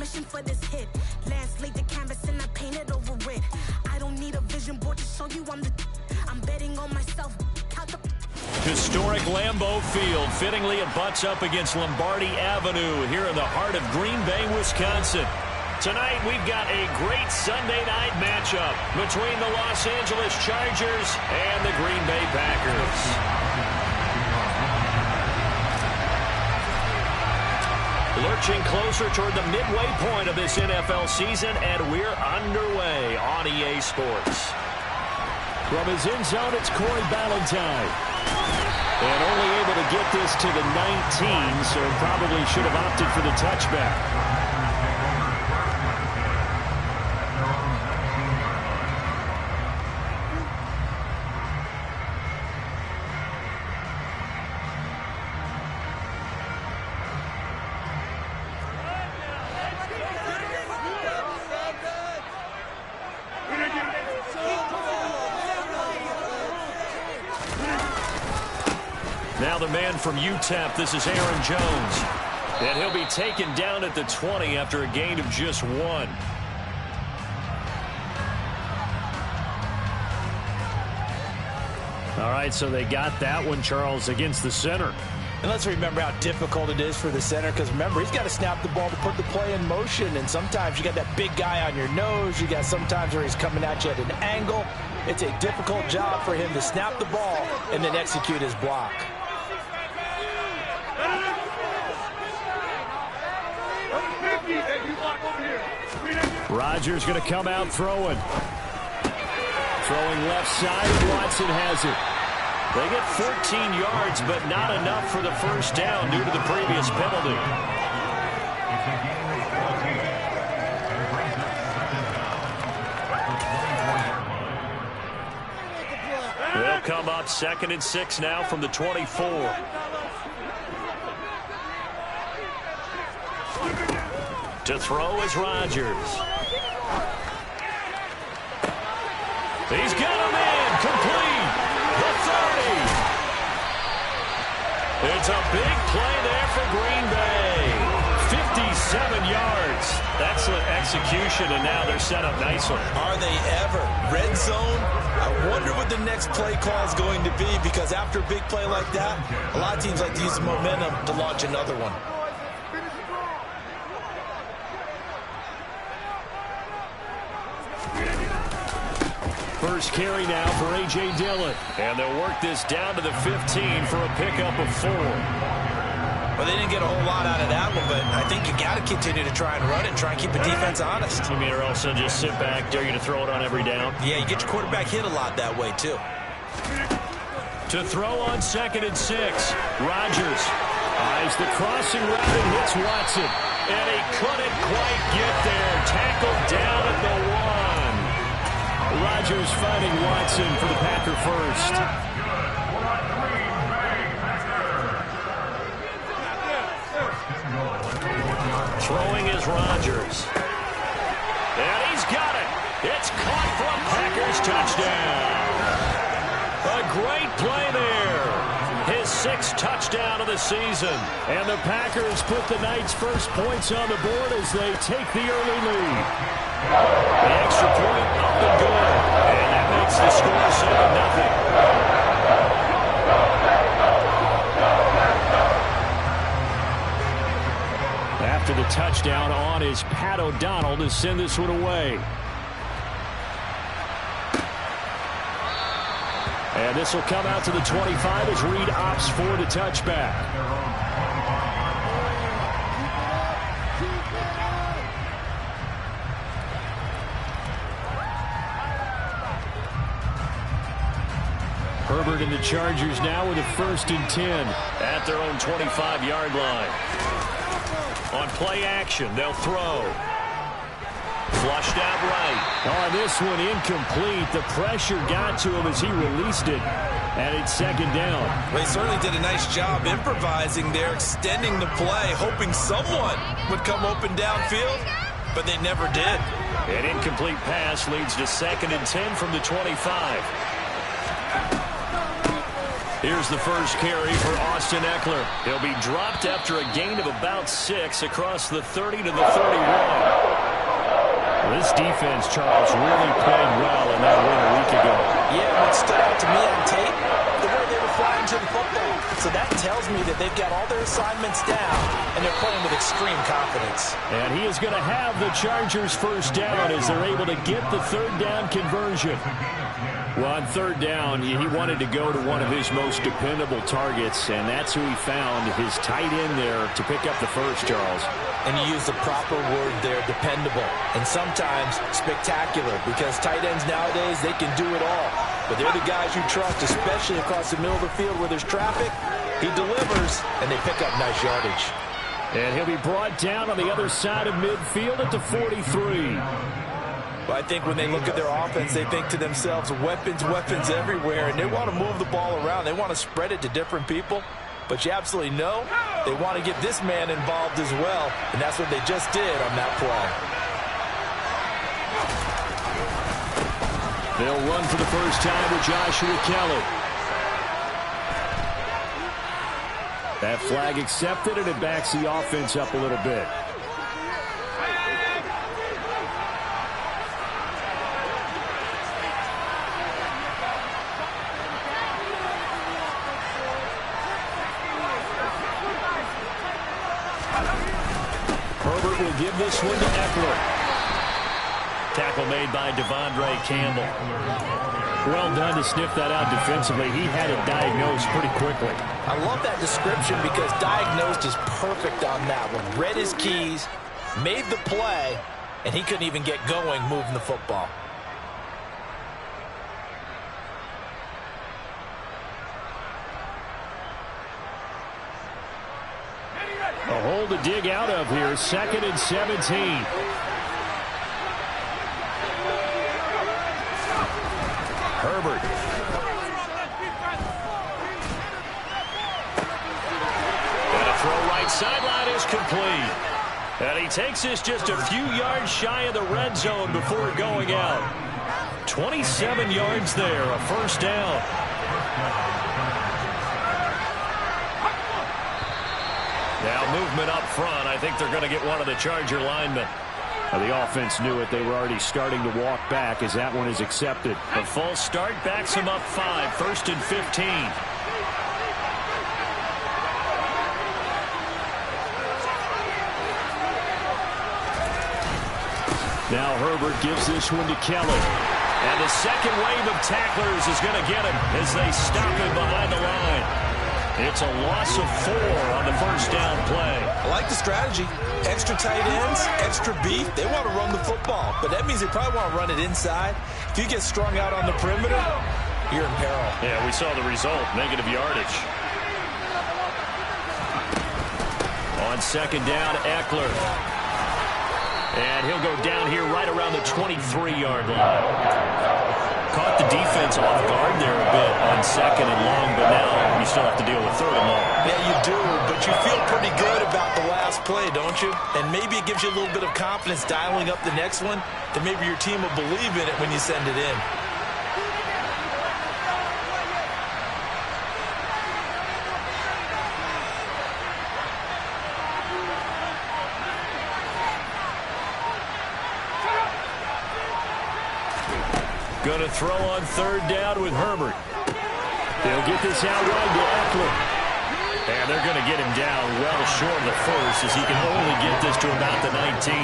wishing for this hit. Lance laid the canvas and I painted over it. I don't need a vision board to show you I'm betting on myself. Historic Lambeau Field. Fittingly, it butts up against Lombardi Avenue here in the heart of Green Bay, Wisconsin. Tonight, we've got a great Sunday night matchup between the Los Angeles Chargers and the Green Bay Packers. Lurching closer toward the midway point of this NFL season, and we're underway on EA Sports. From his end zone, it's Corey Ballantyne. And only able to get this to the 19, so probably should have opted for the touchback. Now the man from UTEP, this is Aaron Jones. And he'll be taken down at the 20 after a gain of just 1. All right, so they got that one, Charles, against the center. And let's remember how difficult it is for the center, because remember, he's got to snap the ball to put the play in motion, and sometimes you got that big guy on your nose. You got sometimes where he's coming at you at an angle. It's a difficult job for him to snap the ball and then execute his block. Rodgers going to come out throwing. Throwing left side, Watson has it. They get 14 yards, but not enough for the first down due to the previous penalty. They'll come up 2nd and 6 now from the 24. To throw is Rodgers. He's got him in, complete, the 30. It's a big play there for Green Bay. 57 yards. Excellent execution, and now they're set up nicely. Are they ever? Red zone? I wonder what the next play call is going to be, because after a big play like that, a lot of teams like to use the momentum to launch another one. First carry now for A.J. Dillon. And they'll work this down to the 15 for a pickup of 4. Well, they didn't get a whole lot out of that one, but I think you got to continue to try and run it and try and keep the defense honest. You mean, or else they'll just sit back, dare you to throw it on every down? Yeah, you get your quarterback hit a lot that way, too. To throw on 2nd and 6, Rodgers eyes the crossing route and hits Watson. And he couldn't quite get there. Tackled down at the 1. Rodgers finding Watson for the Packer first. Throwing is Rodgers. And he's got it. It's caught for a Packers touchdown. A great play there. His 6th touchdown of the season. And the Packers put the night's first points on the board as they take the early lead. The extra point up and good. And that makes the score 7-0. After the touchdown on is Pat O'Donnell to send this one away. And this will come out to the 25 as Reed opts for the touchback. Herbert and the Chargers now with a 1st and 10. At their own 25-yard line. On play action, they'll throw. Flushed out right. On this one, incomplete. The pressure got to him as he released it. And it's 2nd down. Well, he certainly did a nice job improvising there, extending the play, hoping someone would come open downfield, but they never did. An incomplete pass leads to 2nd and 10 from the 25. Here's the first carry for Austin Eckler. He'll be dropped after a gain of about 6 across the 30 to the 31. This defense, Charles, really played well in that win a week ago. Yeah, what stood out to me on tape, the way they were flying to the football. So that tells me that they've got all their assignments down, and they're playing with extreme confidence. And he is going to have the Chargers first down as they're able to get the third down conversion. Well, on third down, he wanted to go to one of his most dependable targets, and that's who he found, his tight end there, to pick up the first, Charles. And you use the proper word there, dependable, and sometimes spectacular, because tight ends nowadays, they can do it all. But they're the guys you trust, especially across the middle of the field where there's traffic. He delivers, and they pick up nice yardage. And he'll be brought down on the other side of midfield at the 43. But I think when they look at their offense, they think to themselves, weapons, weapons everywhere, and they want to move the ball around. They want to spread it to different people. But you absolutely know they want to get this man involved as well, and that's what they just did on that play. They'll run for the first time with Joshua Kelly. That flag accepted, and it backs the offense up a little bit. Herbert will give this one to Eckler. Tackle made by Devondre Campbell. Well done to sniff that out defensively. He had it diagnosed pretty quickly. I love that description because diagnosed is perfect on that one. Read his keys, made the play, and he couldn't even get going moving the football. A hole to dig out of here. 2nd and 17. Herbert. And a throw right sideline is complete. And he takes this just a few yards shy of the red zone before going out. 27 yards there, a first down. Now movement up front. I think they're going to get one of the Charger linemen. The offense knew it. They were already starting to walk back as that one is accepted. A false start backs him up 5. 1st and 15. Now Herbert gives this one to Kelly. And the second wave of tacklers is going to get him as they stop him behind the line. It's a loss of 4 on the first down play. I like the strategy. Extra tight ends, extra beef. They want to run the football, but that means they probably want to run it inside. If you get strung out on the perimeter, you're in peril. Yeah, we saw the result, negative yardage. On 2nd down, Eckler. And he'll go down here right around the 23-yard line. Caught the defense off guard there a bit on 2nd and long, but now you still have to deal with 3rd and long. Yeah, you do, but you feel pretty good about the last play, don't you? And maybe it gives you a little bit of confidence dialing up the next one, that maybe your team will believe in it when you send it in. Going to throw on 3rd down with Herbert. They'll get this out wide to Eckler. And they're going to get him down well short of the first as he can only get this to about the 19.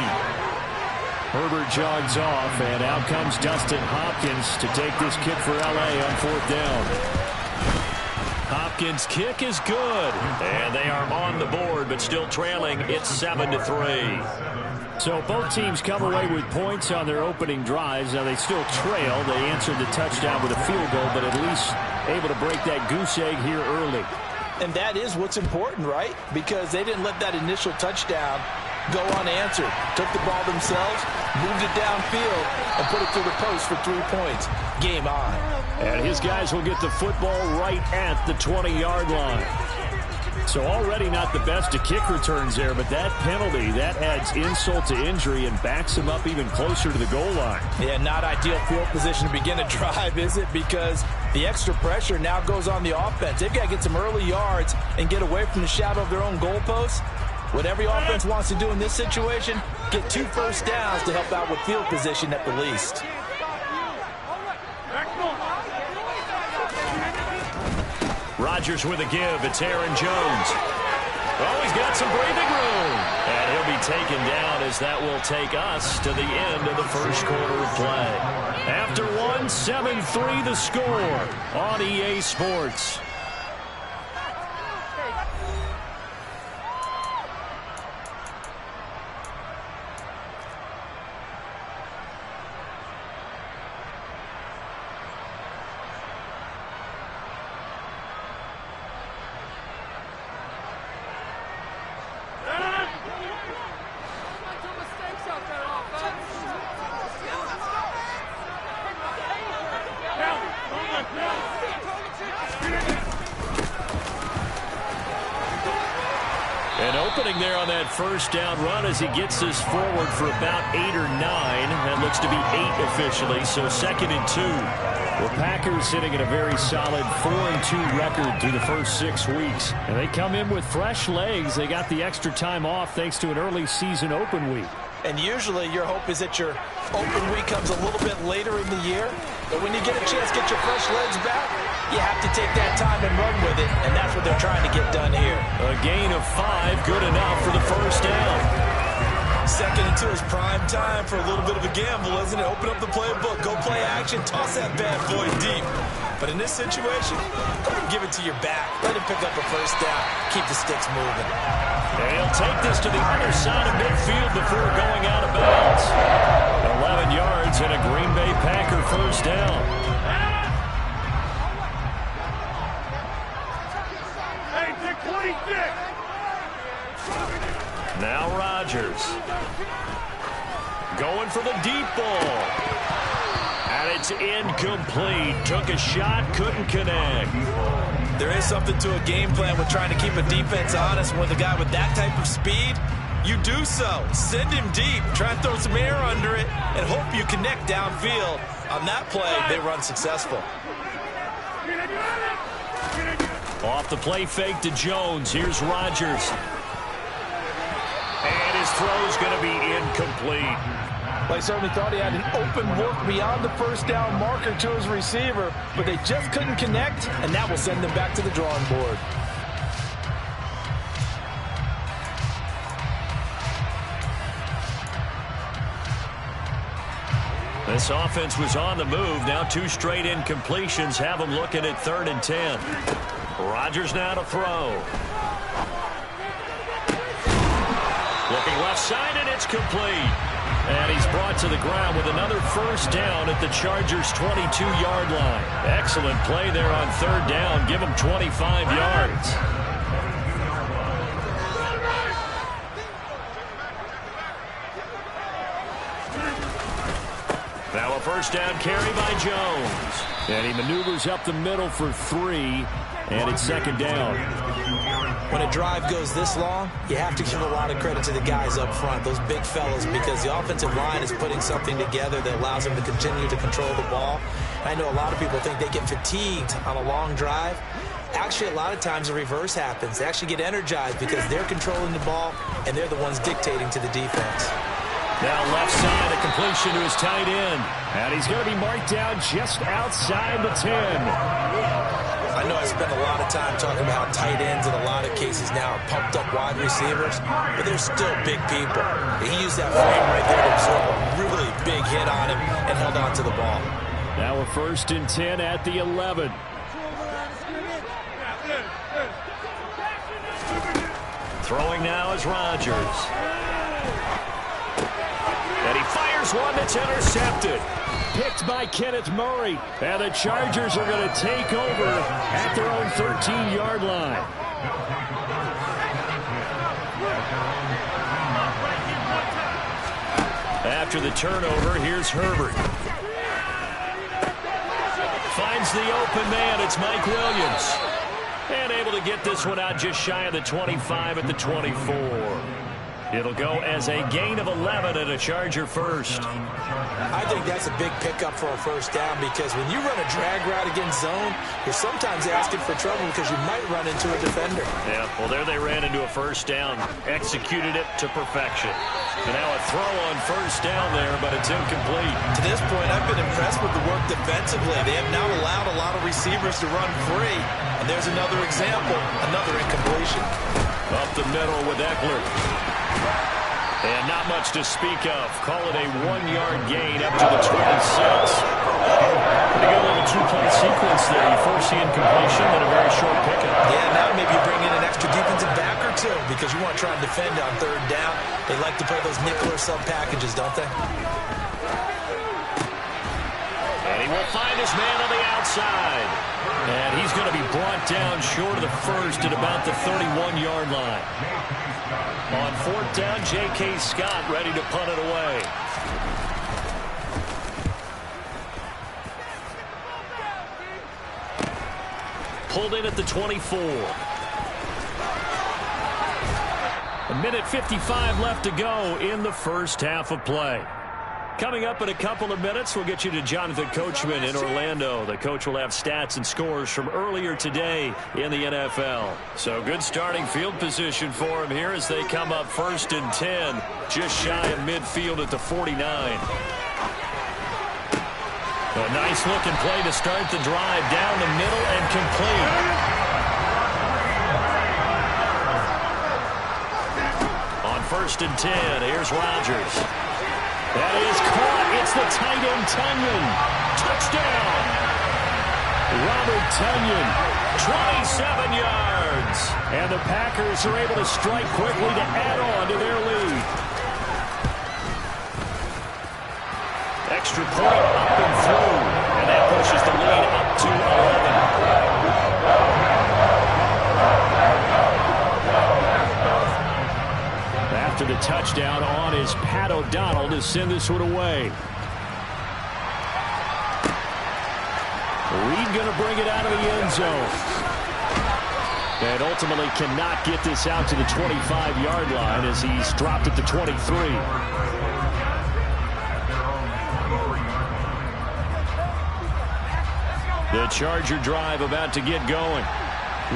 Herbert jogs off, and out comes Dustin Hopkins to take this kick for L.A. on 4th down. Hopkins' kick is good. And they are on the board, but still trailing. It's 7-3. So both teams come away with points on their opening drives. Now they still trail. They answered the touchdown with a field goal, but at least able to break that goose egg here early. And that is what's important, right? Because they didn't let that initial touchdown go unanswered. Took the ball themselves, moved it downfield, and put it through the post for 3 points. Game on. And his guys will get the football right at the 20-yard line. So already not the best of kick returns there, but that penalty, that adds insult to injury and backs him up even closer to the goal line. Yeah, not ideal field position to begin a drive, is it? Because the extra pressure now goes on the offense. They've got to get some early yards and get away from the shadow of their own goalposts. What every offense wants to do in this situation, get 2 first downs to help out with field position at the least. Rodgers with a give. It's Aaron Jones. Oh, he's got some breathing room. And he'll be taken down as that will take us to the end of the first quarter of play. After one, 7-3 the score on EA Sports. An opening there on that first down run as he gets this forward for about 8 or 9. That looks to be 8 officially, so 2nd and 2. The Packers sitting at a very solid 4-2 record through the first 6 weeks. And they come in with fresh legs. They got the extra time off thanks to an early season open week. And usually your hope is that your open week comes a little bit later in the year. But when you get a chance to get your fresh legs back, you have to take that time and run with it. And that's what they're trying to get done here. A gain of 5, good enough for the first down. 2nd and 2 is prime time for a little bit of a gamble, isn't it? Open up the playbook, go play action, toss that bad boy deep. But in this situation, go ahead and give it to your back. Let him pick up a first down. Keep the sticks moving. And he'll take this to the other side of midfield before going out of bounds. 11 yards and a Green Bay Packer first down. Now Rodgers. Going for the deep ball. And it's incomplete. Took a shot, couldn't connect. There is something to a game plan with trying to keep a defense honest. With a guy with that type of speed, you do so. Send him deep. Try and throw some air under it and hope you connect downfield. On that play, they run successful. Off the play fake to Jones. Here's Rodgers. And his throw's going to be incomplete. Well, he certainly thought he had an open look beyond the first down marker to his receiver, but they just couldn't connect, and that will send them back to the drawing board. This offense was on the move. Now 2 straight incompletions have them looking at 3rd and 10. Rodgers now to throw. Looking left side, and it's complete. And he's brought to the ground with another first down at the Chargers' 22-yard line. Excellent play there on 3rd down. Give him 25 yards. Now a first down carry by Jones. And he maneuvers up the middle for 3, and it's 2nd down. When a drive goes this long, you have to give a lot of credit to the guys up front, those big fellas, because the offensive line is putting something together that allows them to continue to control the ball. I know a lot of people think they get fatigued on a long drive. Actually, a lot of times the reverse happens. They actually get energized because they're controlling the ball, and they're the ones dictating to the defense. Now left side, a completion to his tight end. And he's going to be marked down just outside the 10. I know I spend a lot of time talking about how tight ends in a lot of cases now are pumped up wide receivers, but they're still big people. He used that frame right there to absorb a really big hit on him and held on to the ball. Now a 1st and 10 at the 11. Throwing now is Rodgers. And he fires one that's intercepted. Picked by Kenneth Murray. And the Chargers are going to take over at their own 13-yard line. After the turnover, here's Herbert. Finds the open man. It's Mike Williams. And able to get this one out just shy of the 25 at the 24. It'll go as a gain of 11 and a Charger first. I think that's a big pickup for a first down because when you run a drag route against zone, you're sometimes asking for trouble because you might run into a defender. Yeah, well, there they ran into a first down, executed it to perfection. And now a throw on first down there, but it's incomplete. To this point, I've been impressed with the work defensively. They have not allowed a lot of receivers to run free. And there's another example, another incompletion. Up the middle with Eckler. And not much to speak of. Call it a 1-yard gain up to the 26. Pretty good little two-play sequence there. You first see incompletion, then a very short pickup. Yeah, now maybe you bring in an extra defensive back or two because you want to try and defend on third down. They like to play those nickel or sub packages, don't they? And he will find his man on the outside. And he's going to be brought down short of the first at about the 31-yard line. On fourth down, J.K. Scott ready to punt it away. Pulled in at the 24. A minute 55 left to go in the first half of play. Coming up in a couple of minutes, we'll get you to Jonathan Coachman in Orlando. The coach will have stats and scores from earlier today in the NFL. So good starting field position for him here as they come up 1st and 10, just shy of midfield at the 49. A nice looking play to start the drive down the middle and complete. On 1st and 10, here's Rodgers. That is caught. It's the tight end, Tunyon. Touchdown. Robert Tunyon, 27 yards. And the Packers are able to strike quickly to add on to their lead. Extra point up and through. And that pushes the lead up to 11. After the touchdown on is Pat O'Donnell to send this one away. Reed going to bring it out of the end zone. And ultimately cannot get this out to the 25-yard line as he's dropped at the 23. The Charger drive about to get going.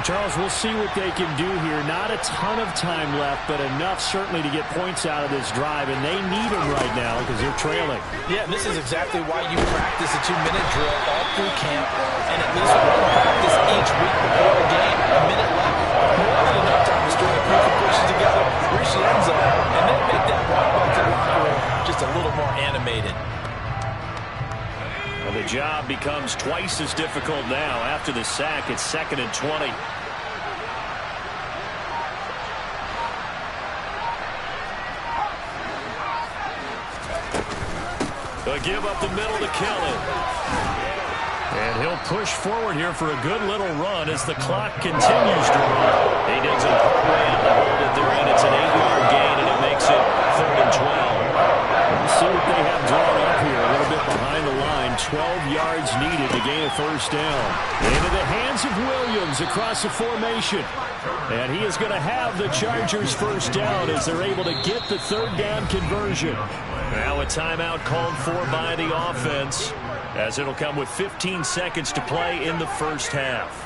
Charles, we'll see what they can do here. Not a ton of time left, but enough certainly to get points out of this drive, and they need them right now because they're trailing. Yeah, this is exactly why you practice a 2-minute drill all through camp, and at least one practice each week before the game. A minute left, more than enough time to string a few completions together, reach the end zone, and then make that walk back to the locker room just a little more animated. Well, the job becomes twice as difficult now. After the sack, it's 2nd and 20. A give up the middle to Kellen. And he'll push forward here for a good little run as the clock continues to run. He digs it partway out to hold it there, and it's an 8-yard gain, and it makes it 3rd and 12. We'll see what they have drawn up here. A little bit behind the line. 12 yards needed to gain a first down. Into the hands of Williams across the formation. And he is going to have the Chargers first down as they're able to get the 3rd down conversion. Now a timeout called for by the offense as it'll come with 15 seconds to play in the first half.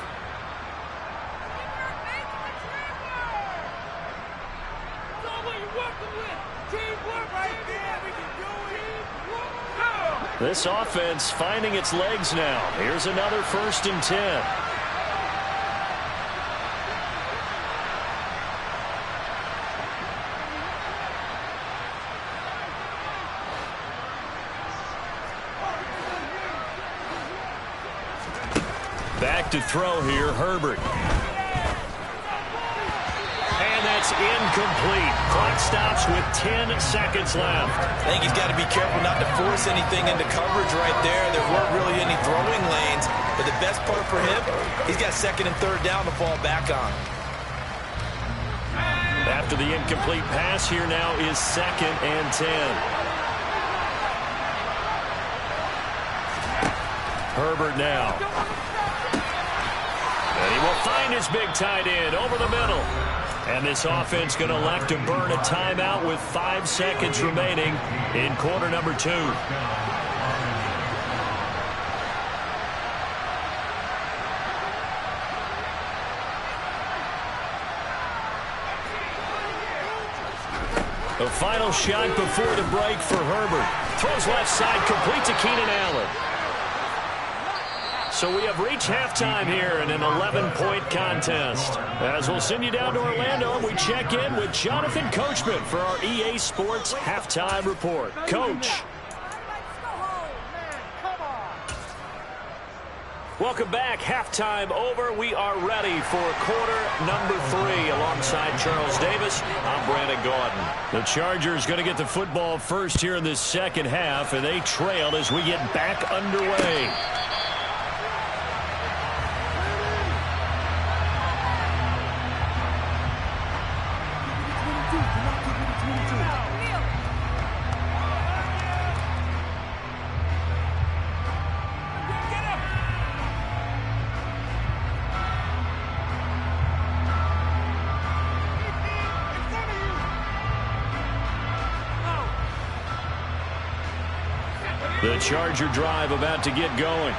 This offense finding its legs now. Here's another 1st and 10. Back to throw here, Herbert. And that's incomplete. Clock stops with 10 seconds left. I think he's got to be careful not to force anything into coverage right there. There weren't really any throwing lanes. But the best part for him, he's got 2nd and 3rd down to fall back on. After the incomplete pass, here now is 2nd and 10. Herbert now. And he will find his big tight end over the middle. And this offense going to elect to burn a timeout with 5 seconds remaining in quarter number 2. The final shot before the break for Herbert. Throws left side, complete to Keenan Allen. So we have reached halftime here in an 11-point contest. As we'll send you down to Orlando, and we check in with Jonathan Coachman for our EA Sports Halftime Report. Coach. Welcome back. Halftime over. We are ready for quarter number 3. Alongside Charles Davis, I'm Brandon Gordon. The Chargers going to get the football first here in this second half, and they trail as we get back underway. The Charger drive about to get going.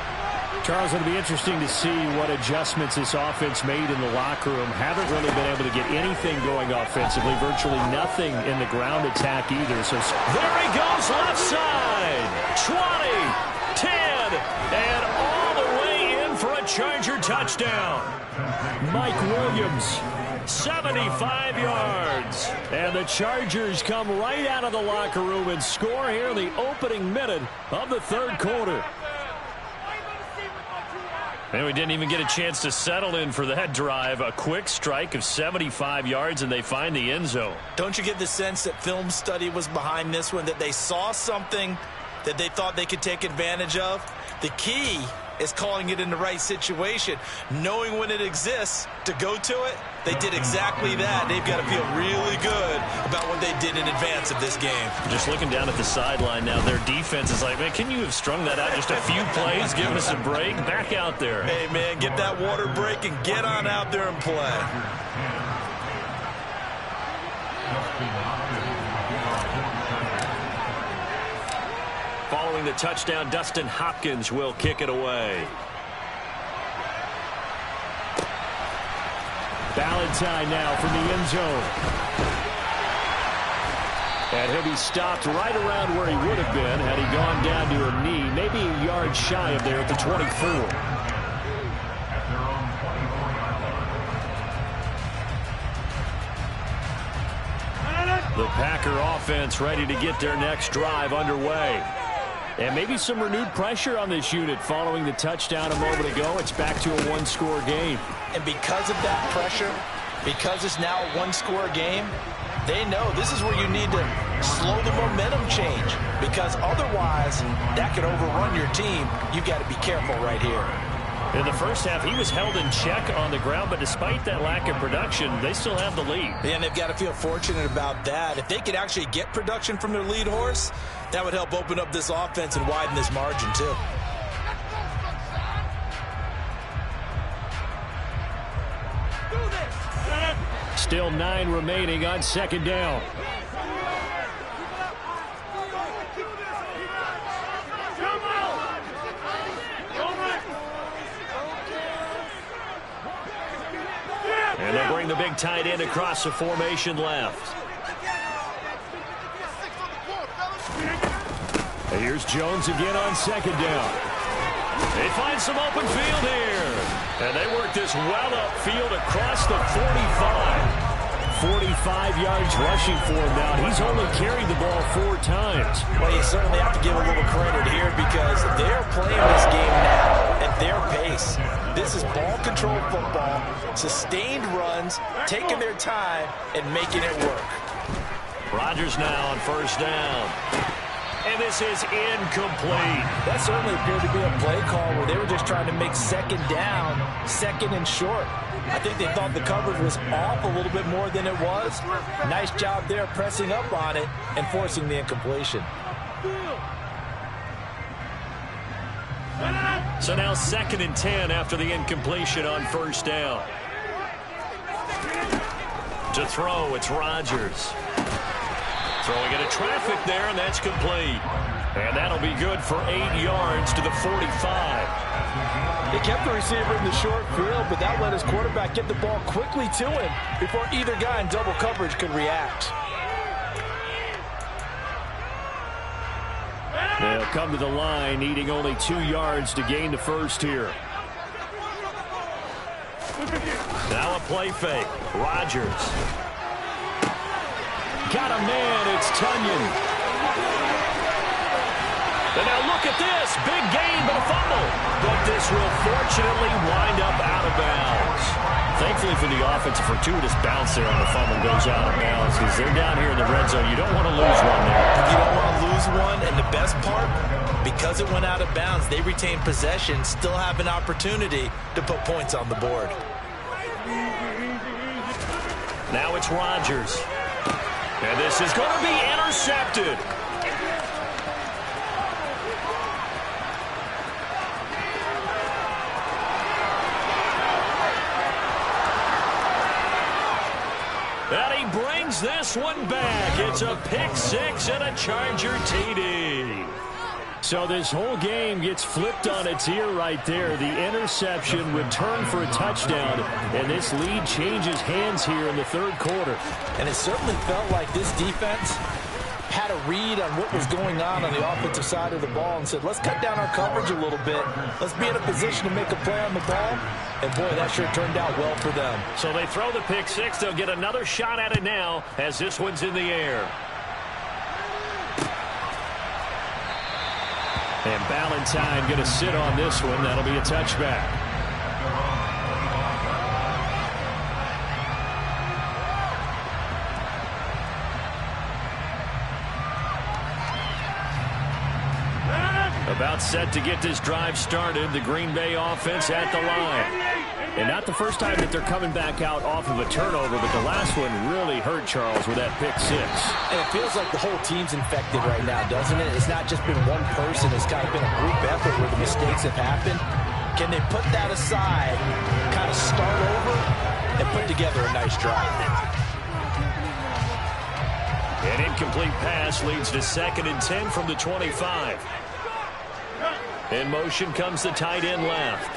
Charles, it'll be interesting to see what adjustments this offense made in the locker room. Haven't really been able to get anything going offensively. Virtually nothing in the ground attack either. So there he goes, left side. 20, 10, and all the way in for a Charger touchdown. Mike Williams. 75 yards. And the Chargers come right out of the locker room and score here in the opening minute of the third quarter. And we didn't even get a chance to settle in for that drive. A quick strike of 75 yards, and they find the end zone. Don't you get the sense that film study was behind this one, that they saw something that they thought they could take advantage of? The key is calling it in the right situation, knowing when it exists to go to it. They did exactly that. They've got to feel really good about what they did in advance of this game. Just looking down at the sideline now, their defense is like, man, can you have strung that out just a few plays, give us a break? Back out there. Hey, man, get that water break and get on out there and play. Following the touchdown, Dustin Hopkins will kick it away. Valentine now from the end zone. And he'll be stopped right around where he would have been had he gone down to a knee, maybe a yard shy of there at the 24. The Packer offense ready to get their next drive underway. And maybe some renewed pressure on this unit following the touchdown a moment ago. It's back to a one-score game. And because of that pressure, because it's now a one-score game, they know this is where you need to slow the momentum change, because otherwise that could overrun your team. You've got to be careful right here. In the first half, he was held in check on the ground, but despite that lack of production, they still have the lead. And they've got to feel fortunate about that. If they could actually get production from their lead horse, that would help open up this offense and widen this margin too. Still 9 remaining on second down. And they'll bring the big tight end across the formation left. And here's Jones again on second down. They find some open field here. And they work this well upfield across the 45. 45 yards rushing for him now. He's only carried the ball 4 times. Well, you certainly have to give a little credit here, because they're playing this game now at their pace. This is ball control football, sustained runs, taking their time and making it work. Rodgers now on first down. And this is incomplete. That certainly appeared to be a play call where they were just trying to make second down, second and short. I think they thought the coverage was off a little bit more than it was. Nice job there pressing up on it and forcing the incompletion. So now 2nd and 10 after the incompletion on 1st down. To throw, it's Rodgers. Throwing into traffic there, and that's complete. And that'll be good for 8 yards to the 45. They kept the receiver in the short field, but that let his quarterback get the ball quickly to him before either guy in double coverage could react. They'll come to the line, needing only 2 yards to gain the first here. Now a play fake. Rodgers. Got a man. It's Tunyon. And now look at this. Big gain, but a fumble. But this will fortunately wind up out of bounds. Thankfully for the offense, a fortuitous bounce there on the fumble goes out of bounds because they're down here in the red zone. You don't want to lose one there. You don't want to lose one, and the best part, because it went out of bounds, they retain possession, still have an opportunity to put points on the board. Now it's Rodgers. And this is going to be intercepted. And he brings this one back. It's a pick six and a Charger TD. So this whole game gets flipped on its ear right there. The interception, return for a touchdown, and this lead changes hands here in the third quarter. And it certainly felt like this defense had a read on what was going on the offensive side of the ball and said, let's cut down our coverage a little bit. Let's be in a position to make a play on the ball. And, boy, that sure turned out well for them. So they throw the pick six. They'll get another shot at it now as this one's in the air. And Ballantyne going to sit on this one. That'll be a touchback. About set to get this drive started. The Green Bay offense at the line. And not the first time that they're coming back out off of a turnover, but the last one really hurt Charles with that pick six. And it feels like the whole team's infected right now, doesn't it? It's not just been one person. It's kind of been a group effort where the mistakes have happened. Can they put that aside, kind of start over, and put together a nice drive? An incomplete pass leads to 2nd and 10 from the 25. In motion comes the tight end left.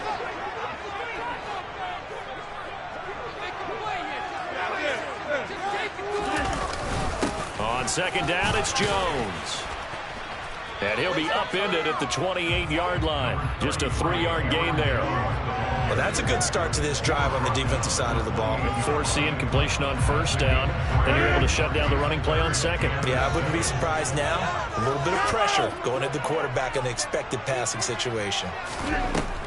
On 2nd down, it's Jones. And he'll be upended at the 28-yard line. Just a 3-yard gain there. Well, that's a good start to this drive on the defensive side of the ball. Force the incompletion on 1st down. Then you're able to shut down the running play on 2nd. Yeah, I wouldn't be surprised now. A little bit of pressure going at the quarterback in the expected passing situation.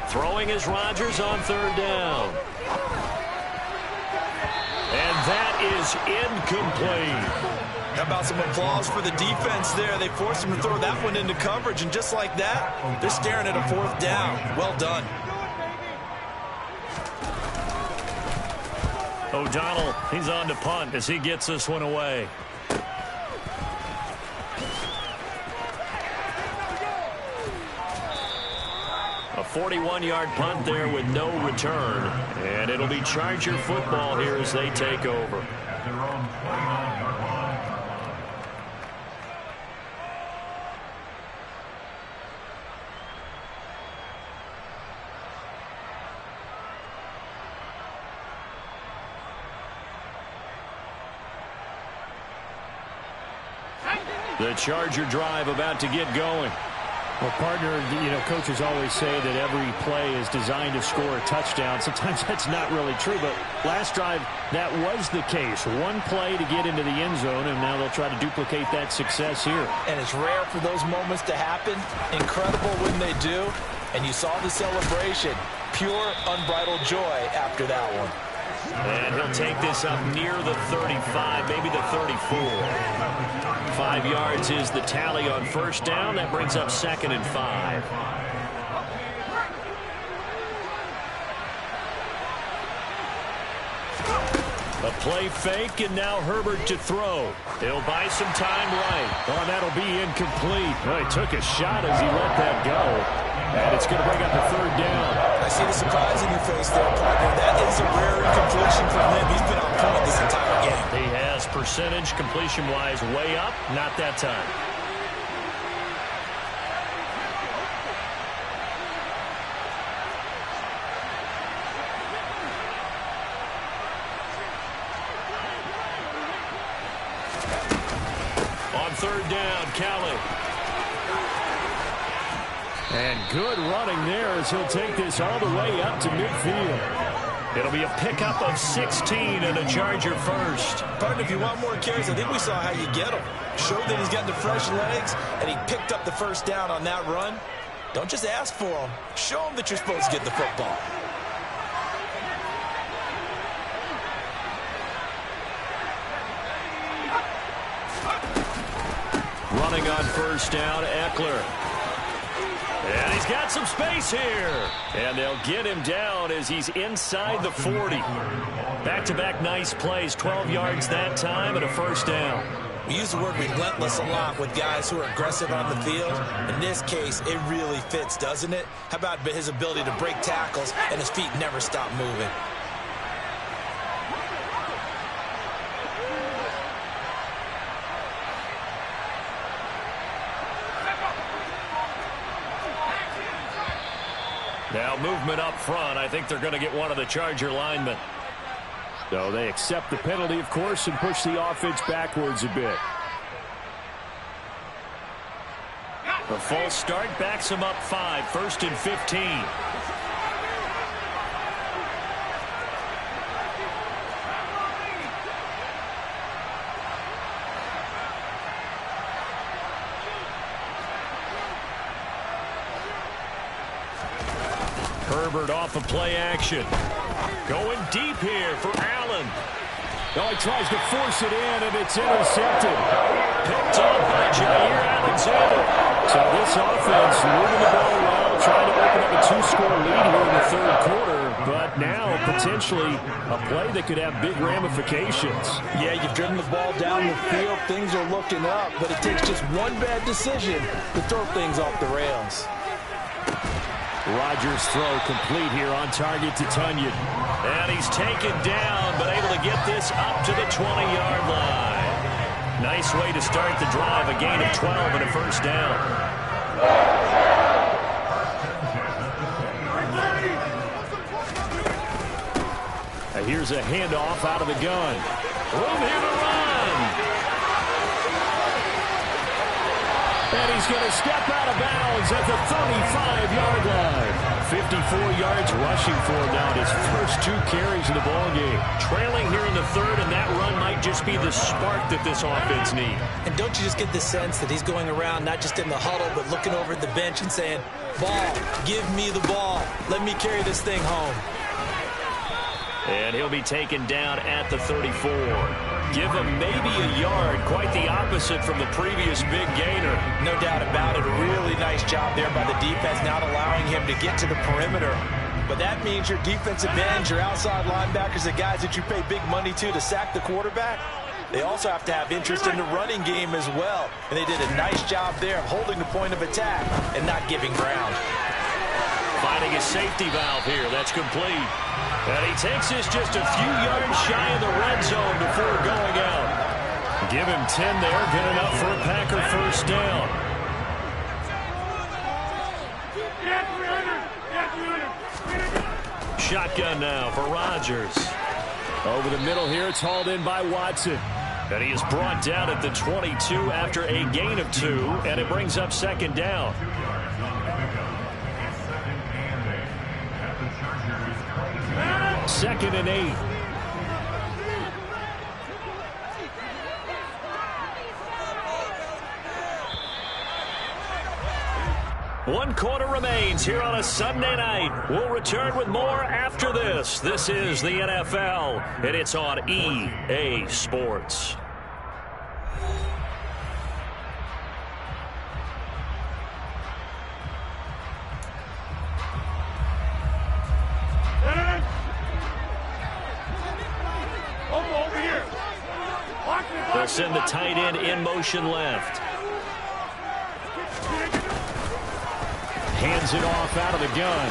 Throwing is Rodgers on 3rd down. And that is incomplete. How about some applause for the defense there? They forced him to throw that one into coverage, and just like that, they're staring at a 4th down. Well done. O'Donnell, he's on to punt as he gets this one away. A 41-yard punt there with no return. And it'll be Charger football here as they take over. The Charger drive about to get going. Well, partner, coaches always say that every play is designed to score a touchdown. Sometimes that's not really true, but last drive, that was the case. One play to get into the end zone, and now they'll try to duplicate that success here. And it's rare for those moments to happen. Incredible when they do. And you saw the celebration. Pure, unbridled joy after that one. And he'll take this up near the 35, maybe the 34. 5 yards is the tally on 1st down. That brings up 2nd and 5. A play fake, and now Herbert to throw. He'll buy some time right. Oh, that'll be incomplete. Well, he took a shot as he let that go. And it's going to bring up a third down. I see the surprise in your face there, partner. That is a rare incompletion from him. He's been on point this entire game. He has percentage completion-wise way up. Not that time. On third down, Kelly. And good running there as he'll take this all the way up to midfield. It'll be a pickup of 16 and a Charger first. Partner, if you want more carries, I think we saw how you get him. Showed that he's got the fresh legs, and he picked up the first down on that run. Don't just ask for him. Show him that you're supposed to get the football. Running on first down, Eckler. And he's got some space here. And they'll get him down as he's inside the 40. Back-to-back nice plays, 12 yards that time and a first down. We use the word relentless a lot with guys who are aggressive on the field. In this case, it really fits, doesn't it? How about his ability to break tackles and his feet never stop moving? Now movement up front. I think they're going to get one of the Charger linemen. So they accept the penalty, of course, and push the offense backwards a bit. A false start backs him up 5, 1st and 15. Herbert off of play action. Going deep here for Allen. Oh, he tries to force it in, and it's intercepted. Picked off by Jair Alexander. So this offense moving the ball well, trying to open up a 2-score lead here in the third quarter. But now, potentially, a play that could have big ramifications. Yeah, you've driven the ball down the field. Things are looking up, but it takes just one bad decision to throw things off the rails. Rodgers' throw complete here on target to Tunyon. And he's taken down, but able to get this up to the 20-yard line. Nice way to start the drive, a gain of 12 and a first down. And here's a handoff out of the gun. Room here to run. And he's going to step out of bounds at the 35-yard line. 54 yards rushing for him now in his first 2 carries of the ball game. Trailing here in the third, and that run might just be the spark that this offense needs. And don't you just get the sense that he's going around not just in the huddle, but looking over at the bench and saying, ball, give me the ball. Let me carry this thing home. And he'll be taken down at the 34. Give him maybe a yard. Quite the opposite from the previous big gainer. No doubt about it. A really nice job there by the defense, not allowing him to get to the perimeter. But that means your defensive ends, your outside linebackers, the guys that you pay big money to sack the quarterback, they also have to have interest in the running game as well. And they did a nice job there of holding the point of attack and not giving ground. Finding a safety valve here. That's complete. And he takes this just a few yards shy of the red zone before going out. Give him 10 there. Good enough for a Packer first down. Shotgun now for Rodgers. Over the middle here, it's hauled in by Watson. And he is brought down at the 22 after a gain of 2, and it brings up second down. Second and 8. One quarter remains here on a Sunday night. We'll return with more after this. This is the NFL, and it's on EA Sports. They'll send the tight end in motion left. Hands it off out of the gun.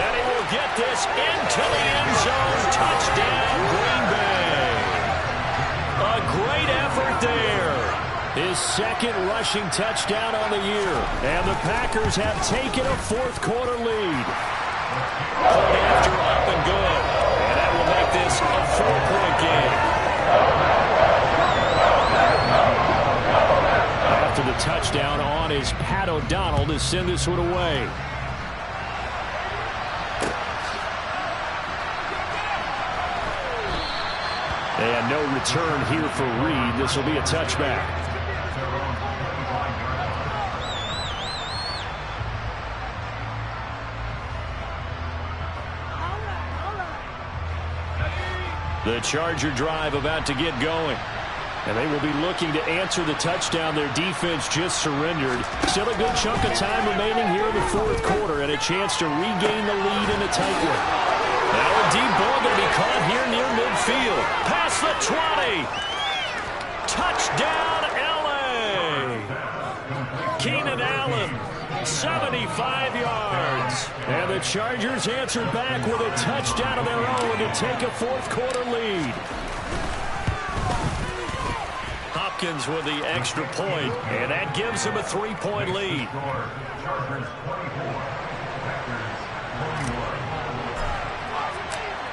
And he will get this into the end zone. Touchdown, Green Bay. A great effort there. His second rushing touchdown on the year. And the Packers have taken a fourth-quarter lead. Point after up and good. And that will make this a 4-point game. After the touchdown on is Pat O'Donnell to send this one away. And no return here for Reed. This will be a touchback. The Charger drive about to get going. And they will be looking to answer the touchdown their defense just surrendered. Still a good chunk of time remaining here in the fourth quarter and a chance to regain the lead in a tight one. Now a deep ball going to be caught here near midfield. Past the 20. Touchdown, L.A. Keenan Allen, 75 yards. And the Chargers answer back with a touchdown of their own to take a fourth-quarter lead. Hopkins with the extra point, and that gives him a 3-point lead.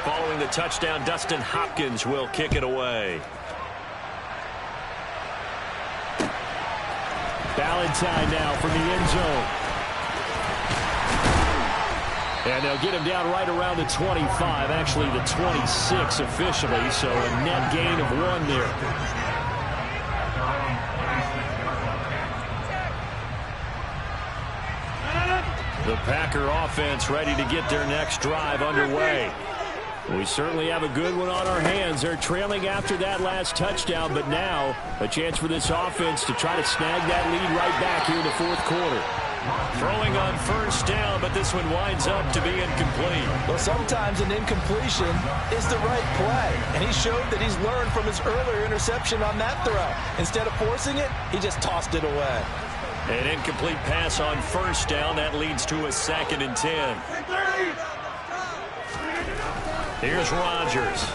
Following the touchdown, Dustin Hopkins will kick it away. Valentine now from the end zone. And they'll get him down right around the 25, actually the 26 officially, so a net gain of 1 there. The Packer offense ready to get their next drive underway. We certainly have a good one on our hands. They're trailing after that last touchdown, but now a chance for this offense to try to snag that lead right back here in the fourth quarter. Throwing on first down, but this one winds up to be incomplete. Well, sometimes an incompletion is the right play, and he showed that he's learned from his earlier interception on that throw. Instead of forcing it, he just tossed it away. An incomplete pass on first down. That leads to a 2nd and 10. Here's Rodgers.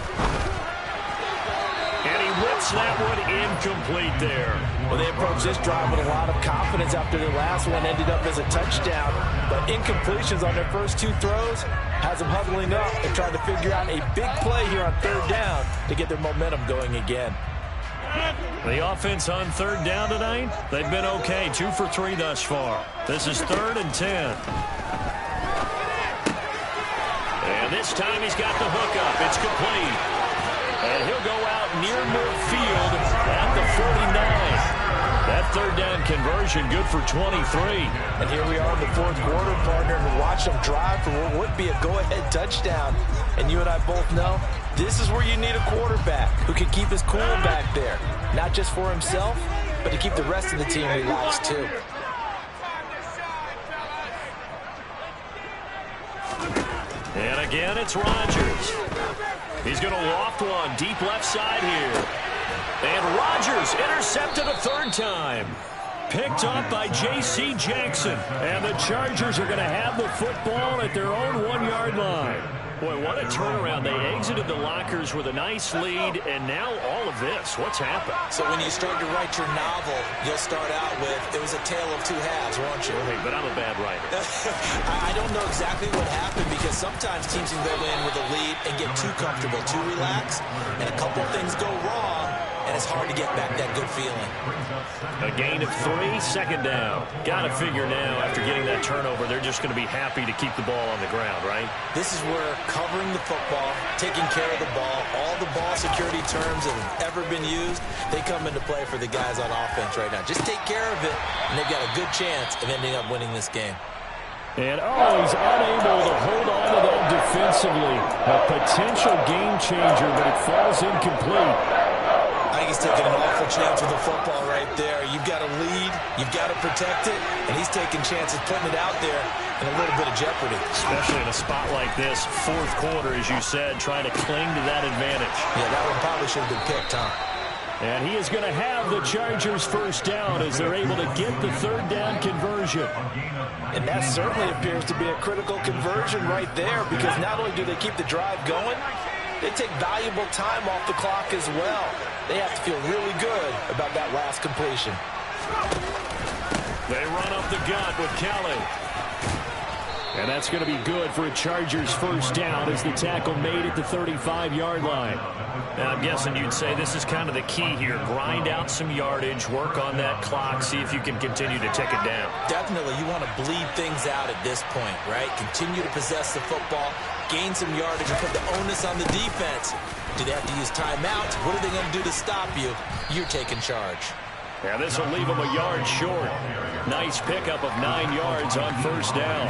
And he whips that one incomplete there. Well, they approached this drive with a lot of confidence after their last one ended up as a touchdown. But incompletions on their first 2 throws has them huddling up and trying to figure out a big play here on 3rd down to get their momentum going again. The offense on 3rd down tonight, they've been okay. 2 for 3 thus far. This is 3rd and 10. And this time he's got the hook up. It's complete. And he'll go out near midfield at the 49. That 3rd down conversion good for 23. And here we are in the fourth quarter, partner, and watch them drive for what would be a go-ahead touchdown. And you and I both know this is where you need a quarterback who can keep his cool back there. Not just for himself, but to keep the rest of the team relaxed too. And again, it's Rodgers. He's going to loft one deep left side here. And Rodgers intercepted a 3rd time. Picked up by J.C. Jackson. And the Chargers are going to have the football at their own 1-yard line. Boy, what a turnaround. They exited the lockers with a nice lead, and now all of this. What's happened? So when you start to write your novel, you'll start out with, it was a tale of 2 halves, won't you? Hey, but I'm a bad writer. I don't know exactly what happened, because sometimes teams can go in with a lead and get too comfortable, too relaxed, and a couple things go wrong, and it's hard to get back that good feeling. A gain of 3, 2nd down. Got to figure now, after getting that turnover, they're just going to be happy to keep the ball on the ground, right? This is where covering the football, taking care of the ball, all the ball security terms that have ever been used, they come into play for the guys on offense right now. Just take care of it, and they've got a good chance of ending up winning this game. And, he's unable to hold on to that defensively. A potential game changer, but it falls incomplete. I think he's taking an awful chance with the football right there. You've got to lead, you've got to protect it, and he's taking chances putting it out there in a little bit of jeopardy. Especially in a spot like this, fourth quarter, as you said, trying to cling to that advantage. Yeah, that one probably should have been picked, huh? And he is going to have the Chargers first down as they're able to get the third down conversion. And that certainly appears to be a critical conversion right there, because not only do they keep the drive going, they take valuable time off the clock as well. They have to feel really good about that last completion. They run up the gut with Kelly. And that's going to be good for a Chargers first down as the tackle made at the 35-yard line. Now, I'm guessing you'd say this is kind of the key here. Grind out some yardage, work on that clock, see if you can continue to tick it down. Definitely, you want to bleed things out at this point, right? Continue to possess the football, gain some yardage, and put the onus on the defense. Do they have to use timeouts? What are they going to do to stop you? You're taking charge. Yeah, this will leave them a yard short. Nice pickup of 9 yards on first down.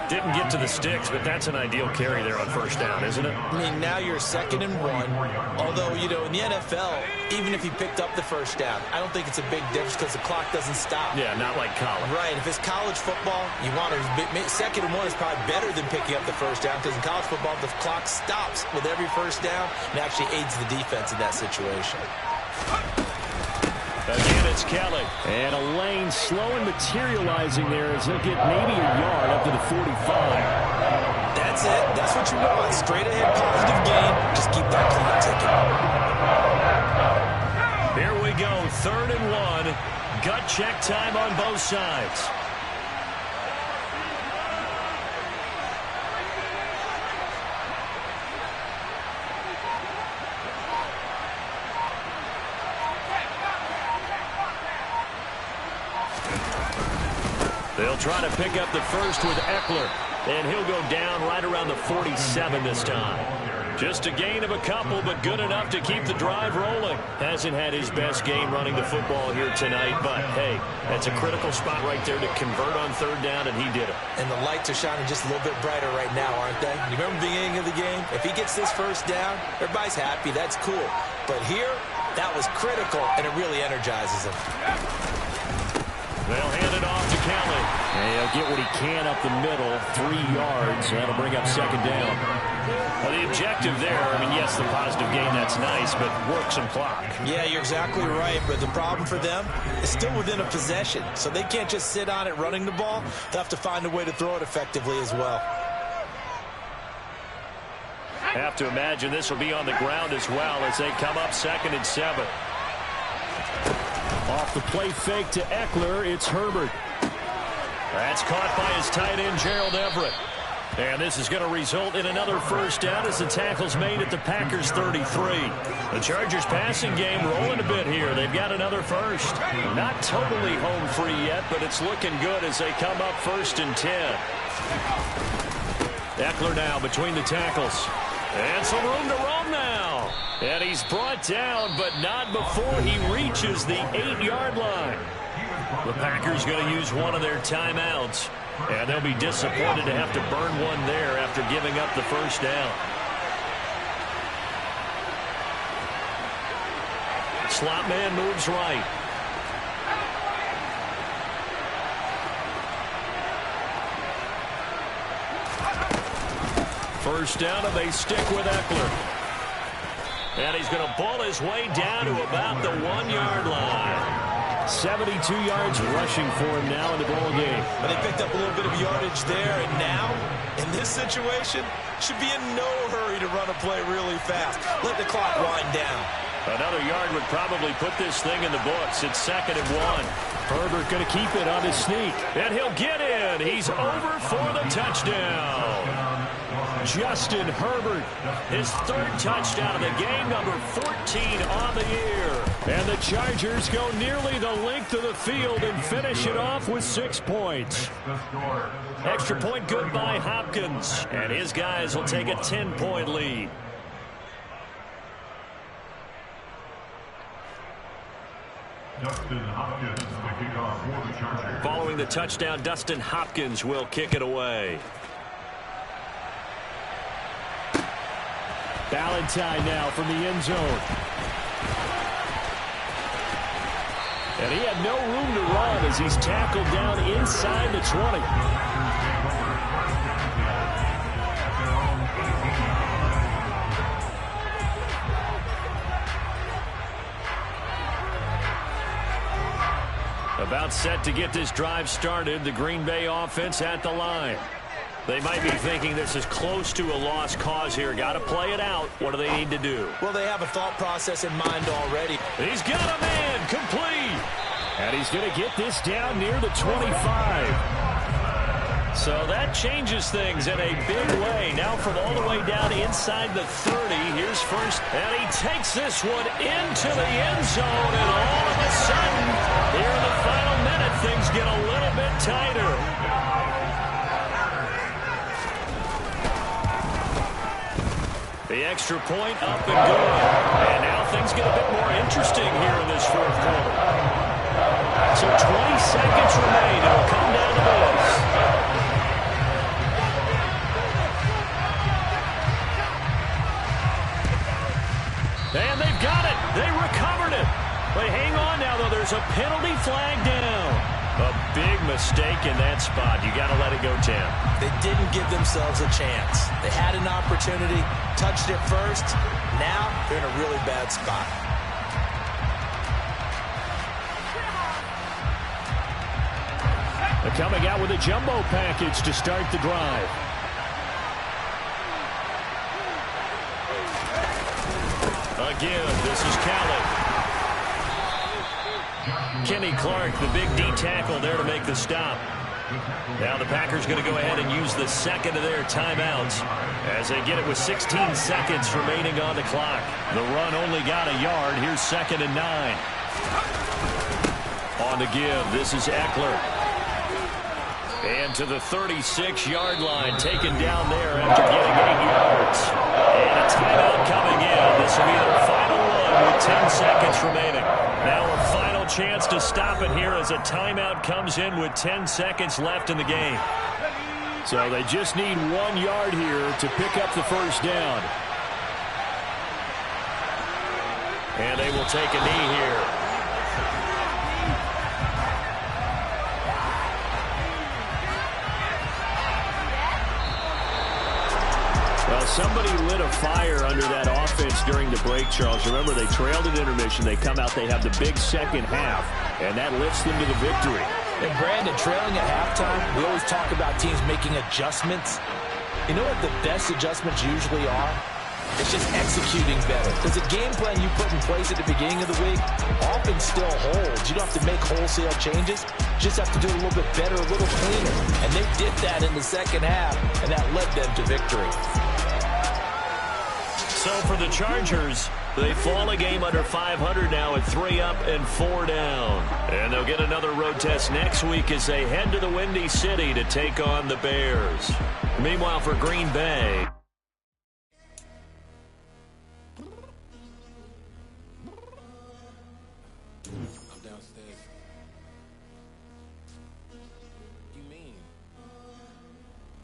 Didn't get to the sticks, but that's an ideal carry there on first down, isn't it? I mean, now you're 2nd and 1. Although, you know, in the NFL, even if he picked up the first down, I don't think it's a big difference because the clock doesn't stop. Yeah, not like college. Right. If it's college football, you want to 2nd and 1 is probably better than picking up the first down, because in college football, the clock stops with every first down and actually aids the defense in that situation. Again, it's Kelly. And a lane slow and materializing there as he'll get maybe a yard up to the 45. That's it. That's what you want. Straight ahead, positive gain. Just keep that clock ticking. Here we go, 3rd and 1. Gut check time on both sides. They'll try to pick up the first with Eckler, and he'll go down right around the 47 this time. Just a gain of a couple, but good enough to keep the drive rolling. Hasn't had his best game running the football here tonight, but hey, that's a critical spot right there to convert on 3rd down, and he did it. And the lights are shining just a little bit brighter right now, aren't they? You remember the beginning of the game? If he gets this first down, everybody's happy. That's cool. But here, that was critical, and it really energizes him. They'll hand it off to Kelly. And he'll get what he can up the middle, 3 yards. That'll bring up 2nd down. Well, the objective there, I mean, yes, the positive gain, that's nice, but work some clock. Yeah, you're exactly right, but the problem for them is still within a possession, so they can't just sit on it running the ball. They'll have to find a way to throw it effectively as well. Have to imagine this will be on the ground as well as they come up 2nd and 7. Off the play fake to Eckler, it's Herbert. That's caught by his tight end, Gerald Everett. And this is going to result in another first down as the tackle's made at the Packers' 33. The Chargers passing game rolling a bit here. They've got another first. Not totally home free yet, but it's looking good as they come up 1st and 10. Eckler now between the tackles. And some room to roam now. And he's brought down, but not before he reaches the 8-yard line. The Packers going to use one of their timeouts. And they'll be disappointed to have to burn one there after giving up the first down. Slot man moves right. First down, and they stick with Eckler. And he's going to ball his way down to about the 1-yard line. 72 yards rushing for him now in the ball game. But they picked up a little bit of yardage there, and now, in this situation, should be in no hurry to run a play really fast. Let the clock wind down. Another yard would probably put this thing in the books. It's 2nd and 1. Herbert going to keep it on his sneak. And he'll get in. He's over for the touchdown. Justin Herbert, his 3rd touchdown of the game, number 14 on the year. And the Chargers go nearly the length of the field and finish it off with 6 points. Extra point good by Hopkins. And his guys will take a 10-point lead. Following the touchdown, Dustin Hopkins will kick it away. Valentine now from the end zone. And he had no room to run as he's tackled down inside the 20. About set to get this drive started, the Green Bay offense at the line. They might be thinking this is close to a lost cause here. Got to play it out. What do they need to do? Well, they have a thought process in mind already. He's got a man complete. And he's going to get this down near the 25. So that changes things in a big way. Now from all the way down inside the 30. Here's first. And he takes this one into the end zone. And all of a sudden, here in the final minute, things get a little bit tighter. The extra point up and good. And now things get a bit more interesting here in this fourth quarter. So 20 seconds remain. It'll come down to this. And they've got it. They recovered it. But hang on now, though. There's a penalty flag down. A big mistake in that spot. You got to let it go, Tim. They didn't give themselves a chance. They had an opportunity, touched it first. Now they're in a really bad spot. They're coming out with a jumbo package to start the drive. Again, this is Khaled. Kenny Clark, the big D tackle there to make the stop. Now the Packers going to go ahead and use the second of their timeouts as they get it with 16 seconds remaining on the clock. The run only got a yard. Here's 2nd and 9. On the give, this is Eckler. And to the 36-yard line, taken down there after getting 8 yards. And a timeout coming in. This will be their final one with 10 seconds remaining. Now a final chance to stop it here as a timeout comes in with 10 seconds left in the game. So they just need 1 yard here to pick up the first down. And they will take a knee here. Well, somebody lit a fire under that offense during the break, Charles. Remember, they trailed at intermission. They come out, they have the big second half, and that lifts them to the victory. And Brandon, trailing at halftime, we always talk about teams making adjustments. You know what the best adjustments usually are? It's just executing better. Because the game plan you put in place at the beginning of the week often still holds. You don't have to make wholesale changes. You just have to do it a little bit better, a little cleaner. And they did that in the second half, and that led them to victory. So for the Chargers, they fall a game under 500 now at 3 up and 4 down. And they'll get another road test next week as they head to the Windy City to take on the Bears. Meanwhile, for Green Bay, I'm downstairs. You mean?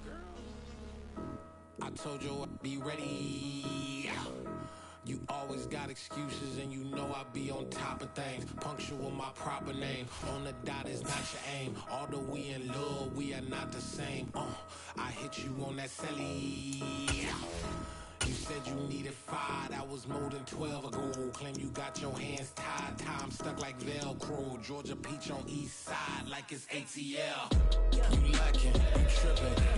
Girl, I told you I'd be ready. You always got excuses and you know I be on top of things. Punctual my proper name. On the dot is not your aim. Although we in love, we are not the same. I hit you on that celly. You said you needed 5, that was more than 12 ago. Claim you got your hands tied, time stuck like Velcro. Georgia Peach on east side like it's ATL. You lacking, you tripping.